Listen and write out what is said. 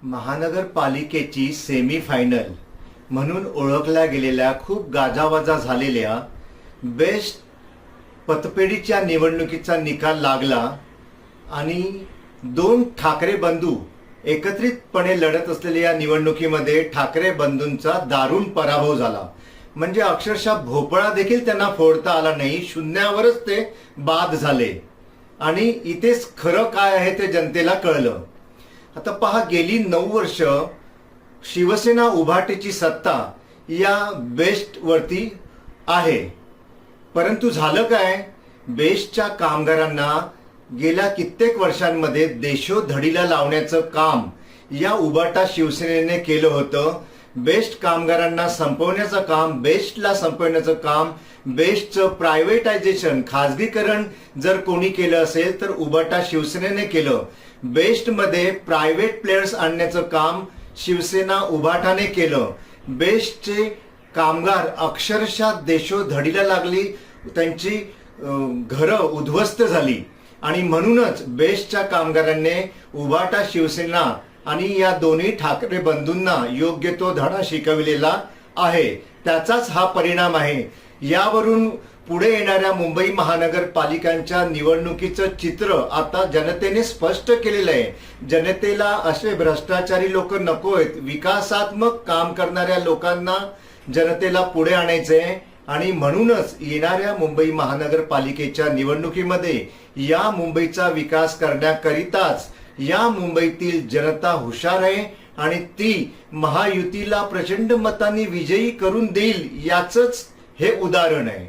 महानगरपालिकेची सेमीफायनल म्हणून ओळखल्या गेलेल्या खूप गाजावाजा झालेल्या बेस्ट पतपेढीच्या निवडणुकीचा निकाल लागला आणि दोन ठाकरे बंधू एकत्रितपणे लढत असलेल्या या निवडणुकीमध्ये ठाकरे बंधूंचा दारुण पराभव झाला. म्हणजे अक्षरशः भोपळा देखील त्यांना फोडता आला नाही, शून्यावरच ते बाद झाले आणि इथेच खरं काय आहे ते जनतेला कळलं. आता पहा, गेली 9 वर्ष शिवसेना उभाटीची सत्ता या बेस्ट वरती आहे, परंतु झालं काय, बेस्टच्या कामगारांना गेल्या कित्येक वर्षांमध्ये देशोधडीला लावण्याचं काम या उभाटा शिवसेनेने केलं होतं. बेस्ट कामगारांना संपवण्याचं काम, बेस्टला संपवण्याचं काम, बेस्टचं प्रायव्हेटायझेशन, खाजगीकरण जर कोणी केलं असेल तर उभाटा शिवसेनेने केलं. बेस्टमध्ये प्रायव्हेट प्लेयर्स आणण्याचं काम शिवसेना उभाटाने केलं. बेस्टचे कामगार अक्षरशः देशोधडीला लागली, त्यांची घरं उद्ध्वस्त झाली आणि म्हणूनच बेस्टच्या कामगारांनी उभाटा शिवसेना आणि या दोन्ही ठाकरे बंधूंना योग्य तो धडा शिकविलेला आहे. त्याचाच हा परिणाम आहे. यावरून पुढे येणाऱ्या मुंबई महानगरपालिकांच्या निवडणुकीचं चित्र आता जनतेने स्पष्ट केलेलं आहे. जनतेला असे भ्रष्टाचारी लोक नकोयत, विकासात्मक काम करणाऱ्या लोकांना जनतेला पुढे आणायचे आणि म्हणूनच येणाऱ्या मुंबई महानगरपालिकेच्या निवडणुकीमध्ये या मुंबईचा विकास करण्याकरिताच या मुंबईतील जनता हुशार आहे आणि ती महायुतीला प्रचंड मतांनी विजयी करून देईल, याचंच हे उदाहरण आहे.